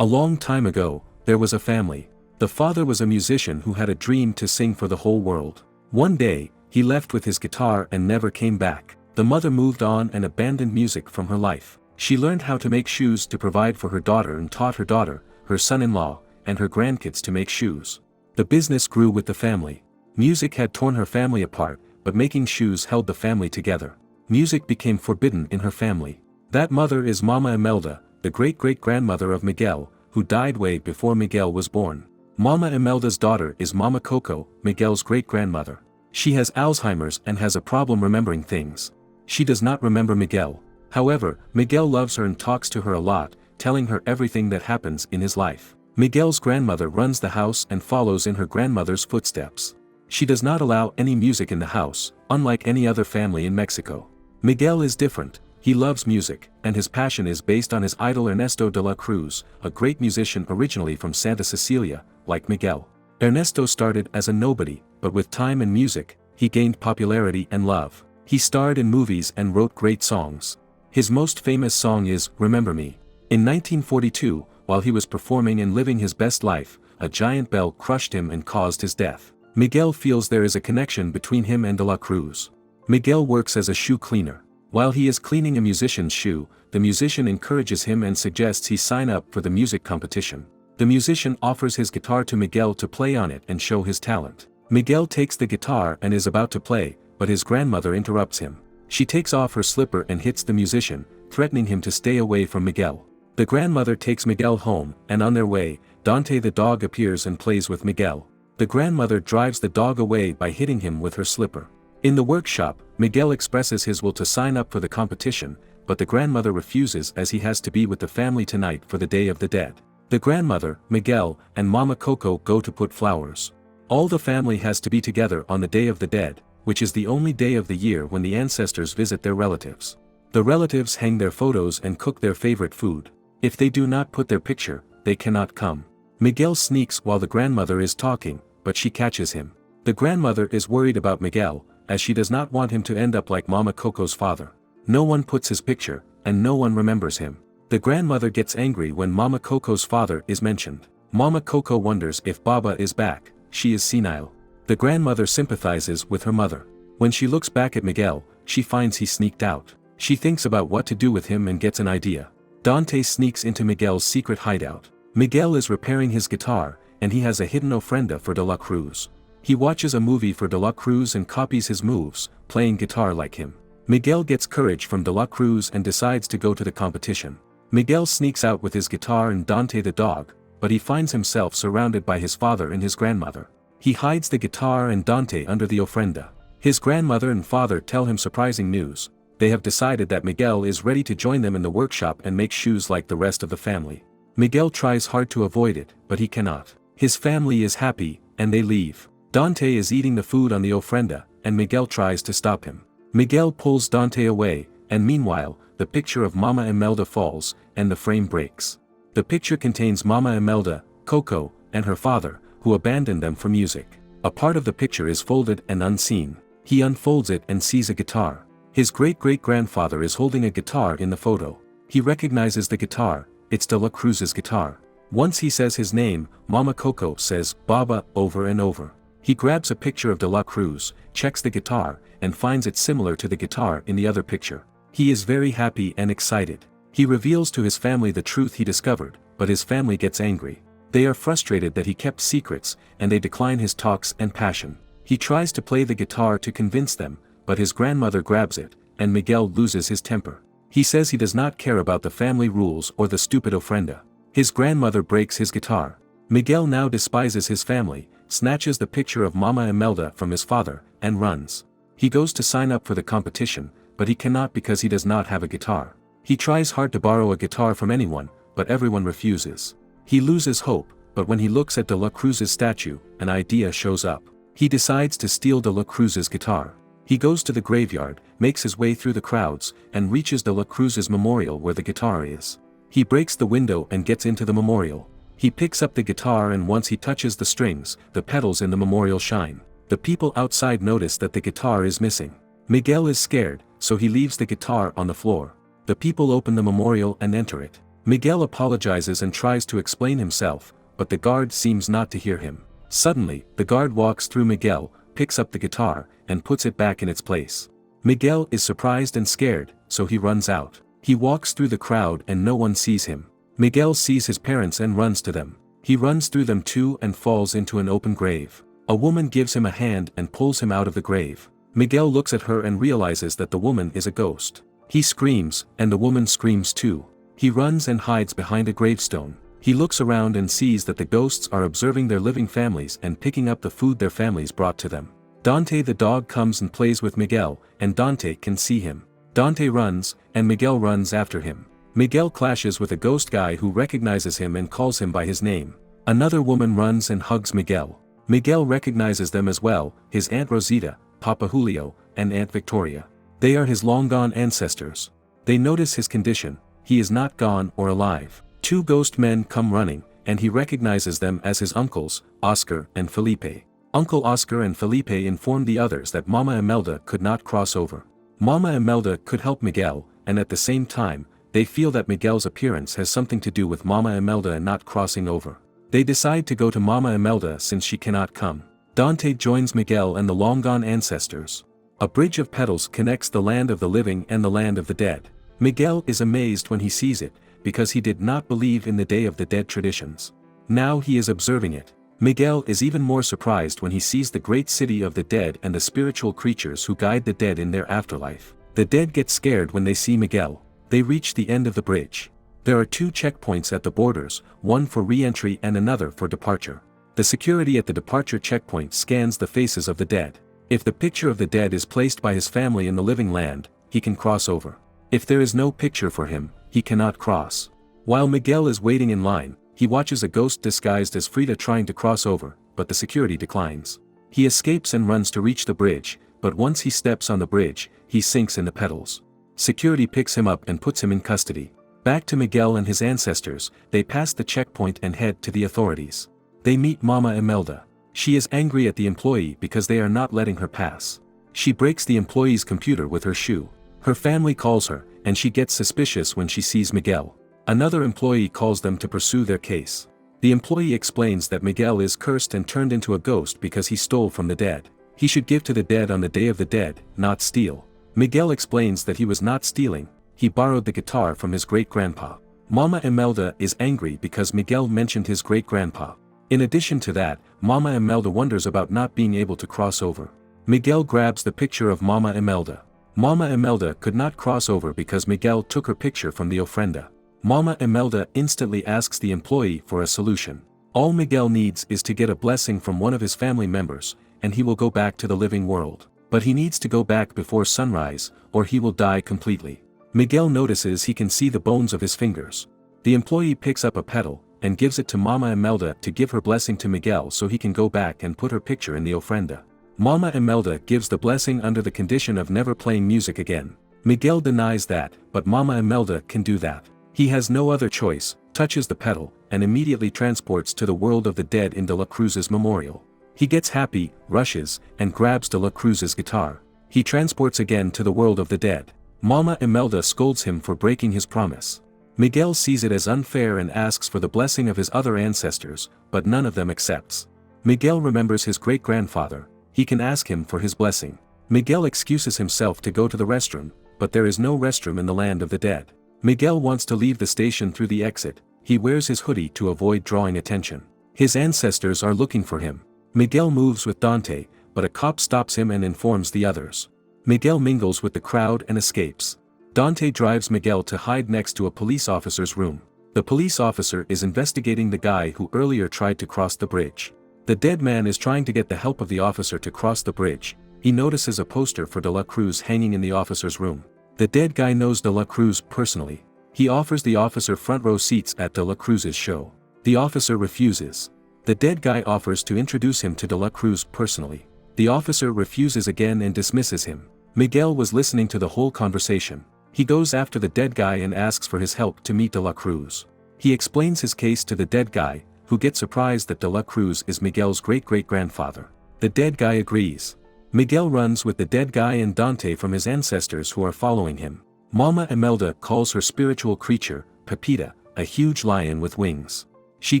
A long time ago, there was a family. The father was a musician who had a dream to sing for the whole world. One day, he left with his guitar and never came back. The mother moved on and abandoned music from her life. She learned how to make shoes to provide for her daughter and taught her daughter, her son-in-law, and her grandkids to make shoes. The business grew with the family. Music had torn her family apart, but making shoes held the family together. Music became forbidden in her family. That mother is Mama Imelda, the great-great-grandmother of Miguel, who died way before Miguel was born. Mama Imelda's daughter is Mama Coco, Miguel's great-grandmother. She has Alzheimer's and has a problem remembering things. She does not remember Miguel. However, Miguel loves her and talks to her a lot, telling her everything that happens in his life. Miguel's grandmother runs the house and follows in her grandmother's footsteps. She does not allow any music in the house, unlike any other family in Mexico. Miguel is different. He loves music, and his passion is based on his idol Ernesto de la Cruz, a great musician originally from Santa Cecilia, like Miguel. Ernesto started as a nobody, but with time and music, he gained popularity and love. He starred in movies and wrote great songs. His most famous song is Remember Me. In 1942, while he was performing and living his best life, a giant bell crushed him and caused his death. Miguel feels there is a connection between him and de la Cruz. Miguel works as a shoe cleaner. While he is cleaning a musician's shoe, the musician encourages him and suggests he sign up for the music competition. The musician offers his guitar to Miguel to play on it and show his talent. Miguel takes the guitar and is about to play, but his grandmother interrupts him. She takes off her slipper and hits the musician, threatening him to stay away from Miguel. The grandmother takes Miguel home, and on their way, Dante the dog appears and plays with Miguel. The grandmother drives the dog away by hitting him with her slipper. In the workshop, Miguel expresses his will to sign up for the competition, but the grandmother refuses as he has to be with the family tonight for the Day of the Dead. The grandmother, Miguel, and Mama Coco go to put flowers. All the family has to be together on the Day of the Dead, which is the only day of the year when the ancestors visit their relatives. The relatives hang their photos and cook their favorite food. If they do not put their picture, they cannot come. Miguel sneaks while the grandmother is talking, but she catches him. The grandmother is worried about Miguel, as she does not want him to end up like Mama Coco's father. No one puts his picture, and no one remembers him. The grandmother gets angry when Mama Coco's father is mentioned. Mama Coco wonders if Baba is back. She is senile. The grandmother sympathizes with her mother. When she looks back at Miguel, she finds he sneaked out. She thinks about what to do with him and gets an idea. Dante sneaks into Miguel's secret hideout. Miguel is repairing his guitar, and he has a hidden ofrenda for de la Cruz. He watches a movie for de la Cruz and copies his moves, playing guitar like him. Miguel gets courage from de la Cruz and decides to go to the competition. Miguel sneaks out with his guitar and Dante the dog, but he finds himself surrounded by his father and his grandmother. He hides the guitar and Dante under the ofrenda. His grandmother and father tell him surprising news. They have decided that Miguel is ready to join them in the workshop and make shoes like the rest of the family. Miguel tries hard to avoid it, but he cannot. His family is happy, and they leave. Dante is eating the food on the ofrenda, and Miguel tries to stop him. Miguel pulls Dante away, and meanwhile, the picture of Mama Imelda falls, and the frame breaks. The picture contains Mama Imelda, Coco, and her father, who abandoned them for music. A part of the picture is folded and unseen. He unfolds it and sees a guitar. His great-great-grandfather is holding a guitar in the photo. He recognizes the guitar. It's de la Cruz's guitar. Once he says his name, Mama Coco says Baba over and over. He grabs a picture of de la Cruz, checks the guitar, and finds it similar to the guitar in the other picture. He is very happy and excited. He reveals to his family the truth he discovered, but his family gets angry. They are frustrated that he kept secrets, and they decline his talks and passion. He tries to play the guitar to convince them, but his grandmother grabs it, and Miguel loses his temper. He says he does not care about the family rules or the stupid ofrenda. His grandmother breaks his guitar. Miguel now despises his family, snatches the picture of Mama Imelda from his father, and runs. He goes to sign up for the competition, but he cannot because he does not have a guitar. He tries hard to borrow a guitar from anyone, but everyone refuses. He loses hope, but when he looks at de la Cruz's statue, an idea shows up. He decides to steal de la Cruz's guitar. He goes to the graveyard, makes his way through the crowds, and reaches de la Cruz's memorial where the guitar is. He breaks the window and gets into the memorial. He picks up the guitar, and once he touches the strings, the pedals in the memorial shine. The people outside notice that the guitar is missing. Miguel is scared, so he leaves the guitar on the floor. The people open the memorial and enter it. Miguel apologizes and tries to explain himself, but the guard seems not to hear him. Suddenly, the guard walks through Miguel, picks up the guitar, and puts it back in its place. Miguel is surprised and scared, so he runs out. He walks through the crowd and no one sees him. Miguel sees his parents and runs to them. He runs through them too and falls into an open grave. A woman gives him a hand and pulls him out of the grave. Miguel looks at her and realizes that the woman is a ghost. He screams, and the woman screams too. He runs and hides behind a gravestone. He looks around and sees that the ghosts are observing their living families and picking up the food their families brought to them. Dante the dog comes and plays with Miguel, and Dante can see him. Dante runs, and Miguel runs after him. Miguel clashes with a ghost guy who recognizes him and calls him by his name. Another woman runs and hugs Miguel. Miguel recognizes them as well, his Aunt Rosita, Papa Julio, and Aunt Victoria. They are his long-gone ancestors. They notice his condition. He is not gone or alive. Two ghost men come running, and he recognizes them as his uncles, Oscar and Felipe. Uncle Oscar and Felipe inform the others that Mama Imelda could not cross over. Mama Imelda could help Miguel, and at the same time, they feel that Miguel's appearance has something to do with Mama Imelda not crossing over. They decide to go to Mama Imelda since she cannot come. Dante joins Miguel and the long-gone ancestors. A bridge of petals connects the land of the living and the land of the dead. Miguel is amazed when he sees it, because he did not believe in the Day of the Dead traditions. Now he is observing it. Miguel is even more surprised when he sees the great city of the dead and the spiritual creatures who guide the dead in their afterlife. The dead get scared when they see Miguel. They reach the end of the bridge. There are two checkpoints at the borders, one for re-entry and another for departure. The security at the departure checkpoint scans the faces of the dead. If the picture of the dead is placed by his family in the living land, he can cross over. If there is no picture for him, he cannot cross. While Miguel is waiting in line, he watches a ghost disguised as Frida trying to cross over, but the security declines. He escapes and runs to reach the bridge, but once he steps on the bridge, he sinks in the petals. Security picks him up and puts him in custody. Back to Miguel and his ancestors, they pass the checkpoint and head to the authorities. They meet Mama Imelda. She is angry at the employee because they are not letting her pass. She breaks the employee's computer with her shoe. Her family calls her, and she gets suspicious when she sees Miguel. Another employee calls them to pursue their case. The employee explains that Miguel is cursed and turned into a ghost because he stole from the dead. He should give to the dead on the Day of the Dead, not steal. Miguel explains that he was not stealing, he borrowed the guitar from his great-grandpa. Mama Imelda is angry because Miguel mentioned his great-grandpa. In addition to that, Mama Imelda wonders about not being able to cross over. Miguel grabs the picture of Mama Imelda. Mama Imelda could not cross over because Miguel took her picture from the ofrenda. Mama Imelda instantly asks the employee for a solution. All Miguel needs is to get a blessing from one of his family members, and he will go back to the living world. But he needs to go back before sunrise, or he will die completely. Miguel notices he can see the bones of his fingers. The employee picks up a petal, and gives it to Mama Imelda to give her blessing to Miguel so he can go back and put her picture in the ofrenda. Mama Imelda gives the blessing under the condition of never playing music again. Miguel denies that, but Mama Imelda can do that. He has no other choice, touches the petal, and immediately transports to the world of the dead in De La Cruz's memorial. He gets happy, rushes, and grabs De La Cruz's guitar. He transports again to the world of the dead. Mama Imelda scolds him for breaking his promise. Miguel sees it as unfair and asks for the blessing of his other ancestors, but none of them accepts. Miguel remembers his great-grandfather. He can ask him for his blessing. Miguel excuses himself to go to the restroom, but there is no restroom in the land of the dead. Miguel wants to leave the station through the exit. He wears his hoodie to avoid drawing attention. His ancestors are looking for him. Miguel moves with Dante, but a cop stops him and informs the others. Miguel mingles with the crowd and escapes. Dante drives Miguel to hide next to a police officer's room. The police officer is investigating the guy who earlier tried to cross the bridge. The dead man is trying to get the help of the officer to cross the bridge. He notices a poster for De La Cruz hanging in the officer's room. The dead guy knows De La Cruz personally. He offers the officer front row seats at De La Cruz's show. The officer refuses. The dead guy offers to introduce him to De La Cruz personally. The officer refuses again and dismisses him. Miguel was listening to the whole conversation. He goes after the dead guy and asks for his help to meet De La Cruz. He explains his case to the dead guy, who gets surprised that De La Cruz is Miguel's great-great-grandfather. The dead guy agrees. Miguel runs with the dead guy and Dante from his ancestors who are following him. Mama Imelda calls her spiritual creature, Pepita, a huge lion with wings. She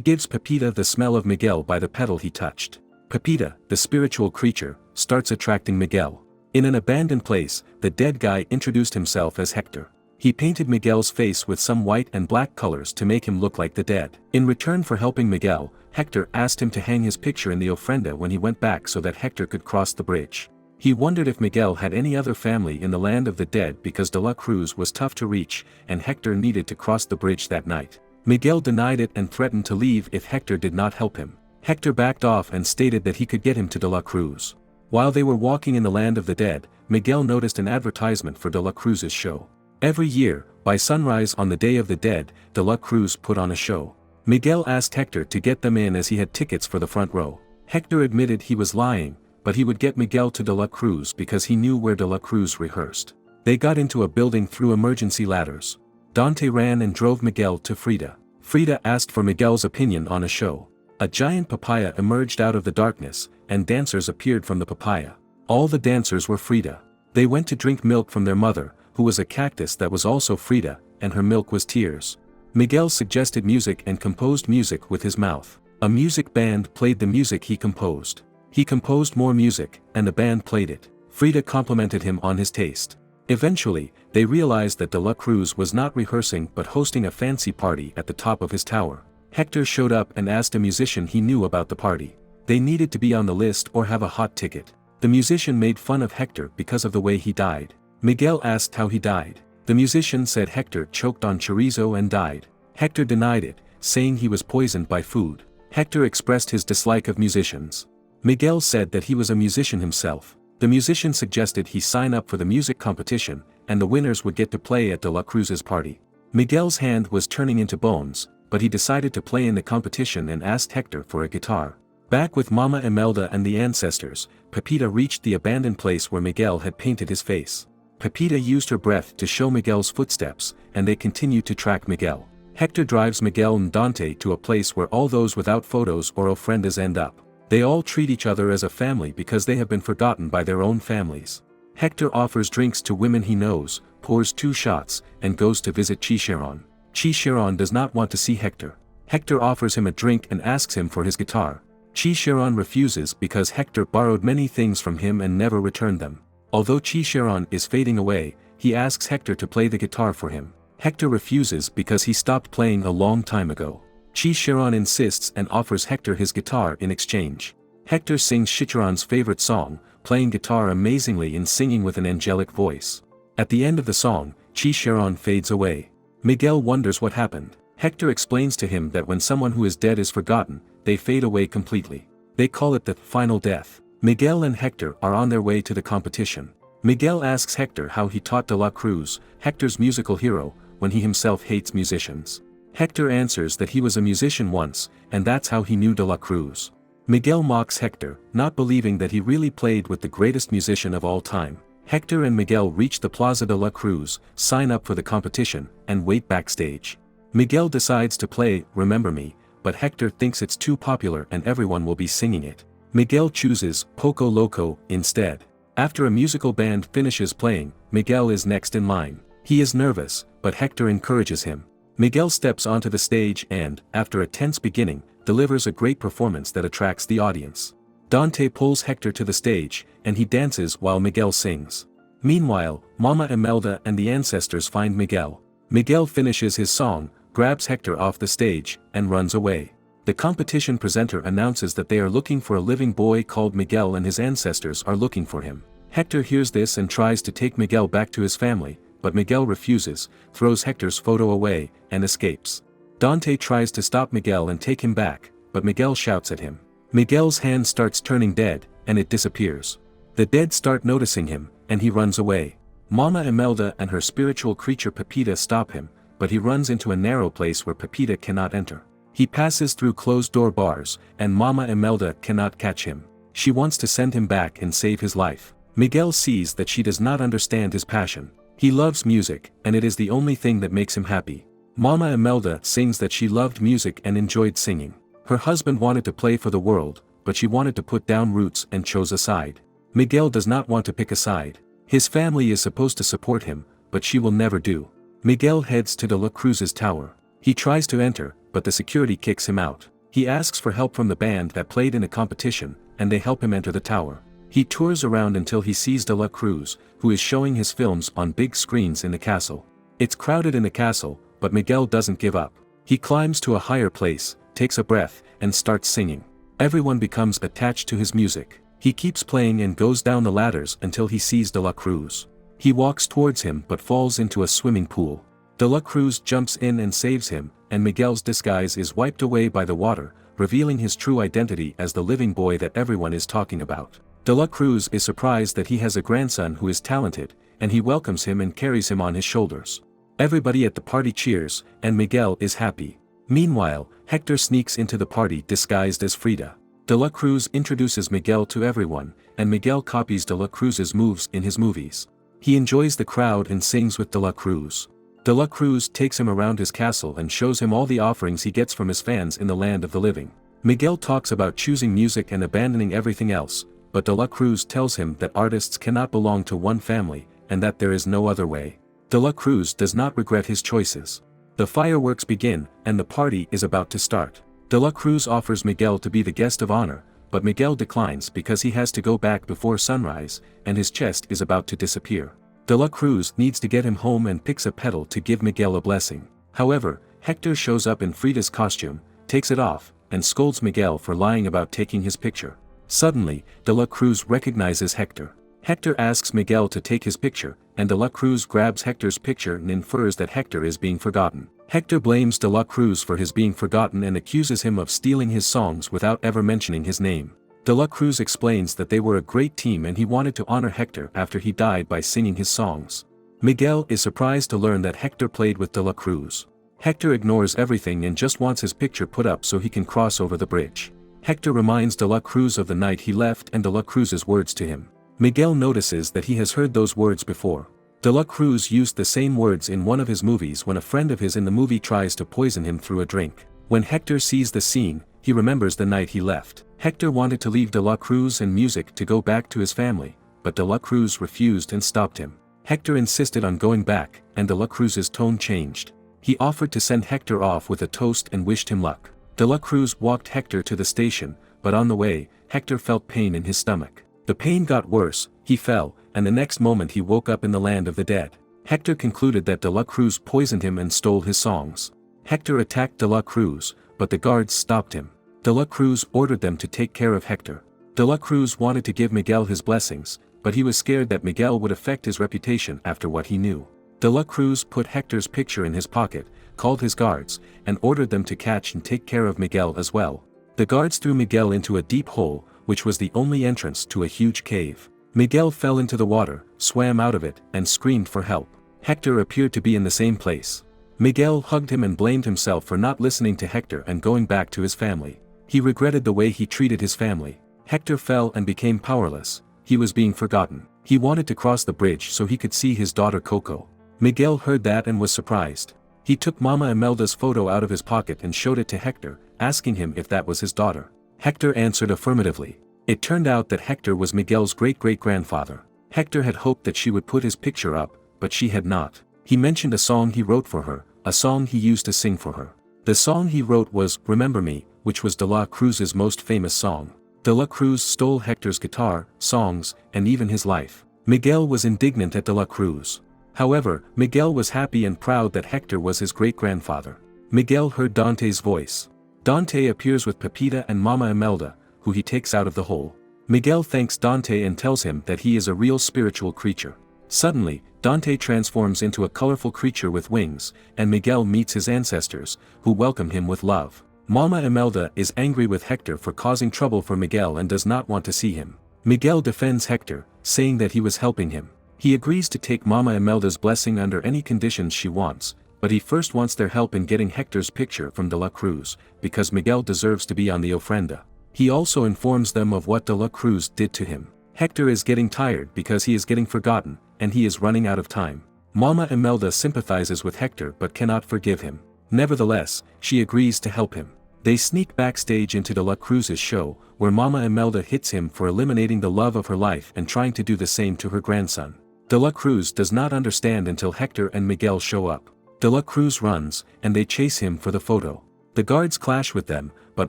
gives Pepita the smell of Miguel by the petal he touched. Pepita, the spiritual creature, starts attracting Miguel. In an abandoned place, the dead guy introduced himself as Hector. He painted Miguel's face with some white and black colors to make him look like the dead. In return for helping Miguel, Hector asked him to hang his picture in the ofrenda when he went back so that Hector could cross the bridge. He wondered if Miguel had any other family in the land of the dead because De La Cruz was tough to reach, and Hector needed to cross the bridge that night. Miguel denied it and threatened to leave if Hector did not help him. Hector backed off and stated that he could get him to De La Cruz. While they were walking in the land of the dead, Miguel noticed an advertisement for De La Cruz's show. Every year, by sunrise on the Day of the Dead, De La Cruz put on a show. Miguel asked Hector to get them in as he had tickets for the front row. Hector admitted he was lying, but he would get Miguel to De La Cruz because he knew where De La Cruz rehearsed. They got into a building through emergency ladders. Dante ran and drove Miguel to Frida. Frida asked for Miguel's opinion on a show. A giant papaya emerged out of the darkness, and dancers appeared from the papaya. All the dancers were Frida. They went to drink milk from their mother, who was a cactus that was also Frida, and her milk was tears. Miguel suggested music and composed music with his mouth. A music band played the music he composed. He composed more music, and the band played it. Frida complimented him on his taste. Eventually, they realized that De La Cruz was not rehearsing but hosting a fancy party at the top of his tower. Hector showed up and asked a musician he knew about the party. They needed to be on the list or have a hot ticket. The musician made fun of Hector because of the way he died. Miguel asked how he died. The musician said Hector choked on chorizo and died. Hector denied it, saying he was poisoned by food. Hector expressed his dislike of musicians. Miguel said that he was a musician himself. The musician suggested he sign up for the music competition, and the winners would get to play at De La Cruz's party. Miguel's hand was turning into bones, but he decided to play in the competition and asked Hector for a guitar. Back with Mama Imelda and the ancestors, Pepita reached the abandoned place where Miguel had painted his face. Pepita used her breath to show Miguel's footsteps, and they continued to track Miguel. Hector drives Miguel and Dante to a place where all those without photos or ofrendas end up. They all treat each other as a family because they have been forgotten by their own families. Hector offers drinks to women he knows, pours 2 shots, and goes to visit Chicharon. Chicharon does not want to see Hector. Hector offers him a drink and asks him for his guitar. Chicharon refuses because Hector borrowed many things from him and never returned them. Although Chicharon is fading away, he asks Hector to play the guitar for him. Hector refuses because he stopped playing a long time ago. Chicharon insists and offers Hector his guitar in exchange. Hector sings Chicharon's favorite song, playing guitar amazingly and singing with an angelic voice. At the end of the song, Chicharon fades away. Miguel wonders what happened. Hector explains to him that when someone who is dead is forgotten, they fade away completely. They call it the final death. Miguel and Hector are on their way to the competition. Miguel asks Hector how he taught De La Cruz, Hector's musical hero, when he himself hates musicians. Hector answers that he was a musician once, and that's how he knew De La Cruz. Miguel mocks Hector, not believing that he really played with the greatest musician of all time. Hector and Miguel reach the Plaza de la Cruz, sign up for the competition, and wait backstage. Miguel decides to play Remember Me, but Hector thinks it's too popular and everyone will be singing it. Miguel chooses Poco Loco instead. After a musical band finishes playing, Miguel is next in line. He is nervous, but Hector encourages him. Miguel steps onto the stage and, after a tense beginning, delivers a great performance that attracts the audience. Dante pulls Hector to the stage, and he dances while Miguel sings. Meanwhile, Mama Imelda and the ancestors find Miguel. Miguel finishes his song, grabs Hector off the stage, and runs away. The competition presenter announces that they are looking for a living boy called Miguel and his ancestors are looking for him. Hector hears this and tries to take Miguel back to his family, but Miguel refuses, throws Hector's photo away, and escapes. Dante tries to stop Miguel and take him back, but Miguel shouts at him. Miguel's hand starts turning dead, and it disappears. The dead start noticing him, and he runs away. Mama Imelda and her spiritual creature Pepita stop him, but he runs into a narrow place where Pepita cannot enter. He passes through closed-door bars, and Mama Imelda cannot catch him. She wants to send him back and save his life. Miguel sees that she does not understand his passion. He loves music, and it is the only thing that makes him happy. Mama Imelda sings that she loved music and enjoyed singing. Her husband wanted to play for the world, but she wanted to put down roots and chose a side. Miguel does not want to pick a side. His family is supposed to support him, but she will never do. Miguel heads to De La Cruz's tower. He tries to enter, but the security kicks him out. He asks for help from the band that played in a competition, and they help him enter the tower. He tours around until he sees De La Cruz, who is showing his films on big screens in the castle. It's crowded in the castle, but Miguel doesn't give up. He climbs to a higher place, takes a breath, and starts singing. Everyone becomes attached to his music. He keeps playing and goes down the ladders until he sees De La Cruz. He walks towards him but falls into a swimming pool. De La Cruz jumps in and saves him, and Miguel's disguise is wiped away by the water, revealing his true identity as the living boy that everyone is talking about. De La Cruz is surprised that he has a grandson who is talented, and he welcomes him and carries him on his shoulders. Everybody at the party cheers, and Miguel is happy. Meanwhile, Hector sneaks into the party disguised as Frida. De La Cruz introduces Miguel to everyone, and Miguel copies De La Cruz's moves in his movies. He enjoys the crowd and sings with De La Cruz. De La Cruz takes him around his castle and shows him all the offerings he gets from his fans in the land of the living. Miguel talks about choosing music and abandoning everything else, but De La Cruz tells him that artists cannot belong to one family, and that there is no other way. De La Cruz does not regret his choices. The fireworks begin, and the party is about to start. De La Cruz offers Miguel to be the guest of honor, but Miguel declines because he has to go back before sunrise, and his chest is about to disappear. De La Cruz needs to get him home and picks a petal to give Miguel a blessing. However, Hector shows up in Frida's costume, takes it off, and scolds Miguel for lying about taking his picture. Suddenly, De La Cruz recognizes Hector. Hector asks Miguel to take his picture, and De La Cruz grabs Hector's picture and infers that Hector is being forgotten. Hector blames De La Cruz for his being forgotten and accuses him of stealing his songs without ever mentioning his name. De La Cruz explains that they were a great team and he wanted to honor Hector after he died by singing his songs. Miguel is surprised to learn that Hector played with De La Cruz. Hector ignores everything and just wants his picture put up so he can cross over the bridge. Hector reminds De La Cruz of the night he left and De La Cruz's words to him. Miguel notices that he has heard those words before. De La Cruz used the same words in one of his movies when a friend of his in the movie tries to poison him through a drink. When Hector sees the scene, he remembers the night he left. Hector wanted to leave De La Cruz and music to go back to his family, but De La Cruz refused and stopped him. Hector insisted on going back, and De La Cruz's tone changed. He offered to send Hector off with a toast and wished him luck. De La Cruz walked Hector to the station, but on the way, Hector felt pain in his stomach. The pain got worse, he fell, and the next moment he woke up in the land of the dead. Hector concluded that De La Cruz poisoned him and stole his songs. Hector attacked De La Cruz, but the guards stopped him. De La Cruz ordered them to take care of Hector. De La Cruz wanted to give Miguel his blessings, but he was scared that Miguel would affect his reputation after what he knew. De La Cruz put Hector's picture in his pocket, called his guards, and ordered them to catch and take care of Miguel as well. The guards threw Miguel into a deep hole, which was the only entrance to a huge cave. Miguel fell into the water, swam out of it, and screamed for help. Hector appeared to be in the same place. Miguel hugged him and blamed himself for not listening to Hector and going back to his family. He regretted the way he treated his family. Hector fell and became powerless. He was being forgotten. He wanted to cross the bridge so he could see his daughter Coco. Miguel heard that and was surprised. He took Mama Imelda's photo out of his pocket and showed it to Hector, asking him if that was his daughter. Hector answered affirmatively. It turned out that Hector was Miguel's great-great-grandfather. Hector had hoped that she would put his picture up, but she had not. He mentioned a song he wrote for her, a song he used to sing for her. The song he wrote was Remember Me, which was De La Cruz's most famous song. De La Cruz stole Hector's guitar, songs, and even his life. Miguel was indignant at De La Cruz. However, Miguel was happy and proud that Hector was his great-grandfather. Miguel heard Dante's voice. Dante appears with Pepita and Mama Imelda, who he takes out of the hole. Miguel thanks Dante and tells him that he is a real spiritual creature. Suddenly, Dante transforms into a colorful creature with wings, and Miguel meets his ancestors, who welcome him with love. Mama Imelda is angry with Hector for causing trouble for Miguel and does not want to see him. Miguel defends Hector, saying that he was helping him. He agrees to take Mama Imelda's blessing under any conditions she wants, but he first wants their help in getting Hector's picture from De La Cruz, because Miguel deserves to be on the ofrenda. He also informs them of what De La Cruz did to him. Hector is getting tired because he is getting forgotten, and he is running out of time. Mama Imelda sympathizes with Hector but cannot forgive him. Nevertheless, she agrees to help him. They sneak backstage into De La Cruz's show, where Mama Imelda hits him for eliminating the love of her life and trying to do the same to her grandson. De La Cruz does not understand until Hector and Miguel show up. De la Cruz runs, and they chase him for the photo. The guards clash with them, but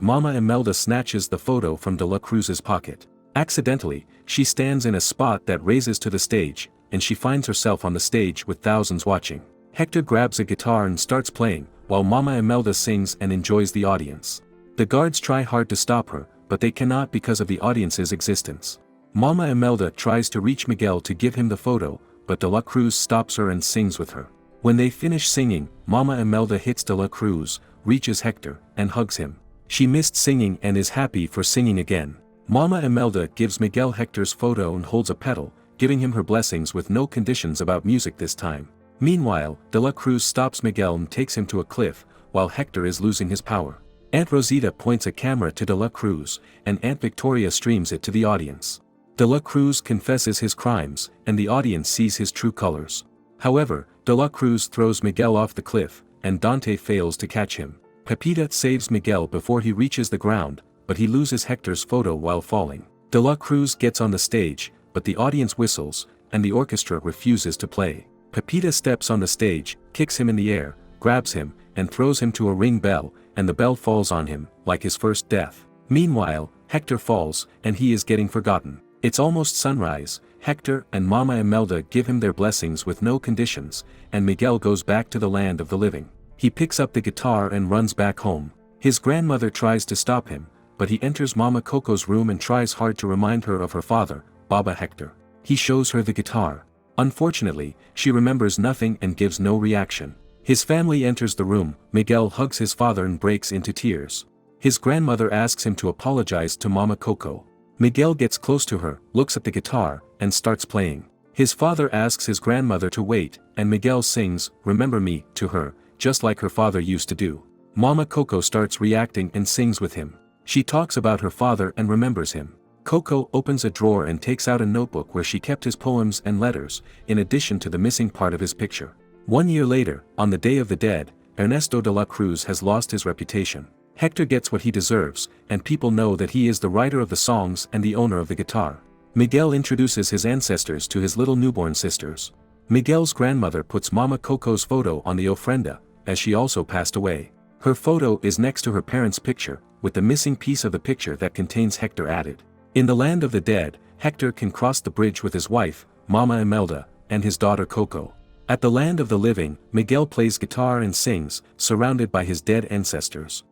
Mama Imelda snatches the photo from De la Cruz's pocket. Accidentally, she stands in a spot that raises to the stage, and she finds herself on the stage with thousands watching. Hector grabs a guitar and starts playing, while Mama Imelda sings and enjoys the audience. The guards try hard to stop her, but they cannot because of the audience's existence. Mama Imelda tries to reach Miguel to give him the photo, but De la Cruz stops her and sings with her. When they finish singing, Mama Imelda hits De la Cruz, reaches Hector, and hugs him. She missed singing and is happy for singing again. Mama Imelda gives Miguel Hector's photo and holds a pedal, giving him her blessings with no conditions about music this time. Meanwhile, De la Cruz stops Miguel and takes him to a cliff, while Hector is losing his power. Aunt Rosita points a camera to De la Cruz, and Aunt Victoria streams it to the audience. De la Cruz confesses his crimes, and the audience sees his true colors. However, De la Cruz throws Miguel off the cliff, and Dante fails to catch him. Pepita saves Miguel before he reaches the ground, but he loses Hector's photo while falling. De la Cruz gets on the stage, but the audience whistles, and the orchestra refuses to play. Pepita steps on the stage, kicks him in the air, grabs him, and throws him to a ring bell, and the bell falls on him, like his first death. Meanwhile, Hector falls, and he is getting forgotten. It's almost sunrise. Hector and Mama Imelda give him their blessings with no conditions, and Miguel goes back to the land of the living. He picks up the guitar and runs back home. His grandmother tries to stop him, but he enters Mama Coco's room and tries hard to remind her of her father, Baba Hector. He shows her the guitar. Unfortunately, she remembers nothing and gives no reaction. His family enters the room. Miguel hugs his father and breaks into tears. His grandmother asks him to apologize to Mama Coco. Miguel gets close to her, looks at the guitar, and starts playing. His father asks his grandmother to wait, and Miguel sings, "Remember me," to her, just like her father used to do. Mama Coco starts reacting and sings with him. She talks about her father and remembers him. Coco opens a drawer and takes out a notebook where she kept his poems and letters, in addition to the missing part of his picture. 1 year later, on the Day of the Dead, Ernesto de la Cruz has lost his reputation. Hector gets what he deserves, and people know that he is the writer of the songs and the owner of the guitar. Miguel introduces his ancestors to his little newborn sisters. Miguel's grandmother puts Mama Coco's photo on the ofrenda, as she also passed away. Her photo is next to her parents' picture, with the missing piece of the picture that contains Hector added. In the land of the dead, Hector can cross the bridge with his wife, Mama Imelda, and his daughter Coco. At the land of the living, Miguel plays guitar and sings, surrounded by his dead ancestors.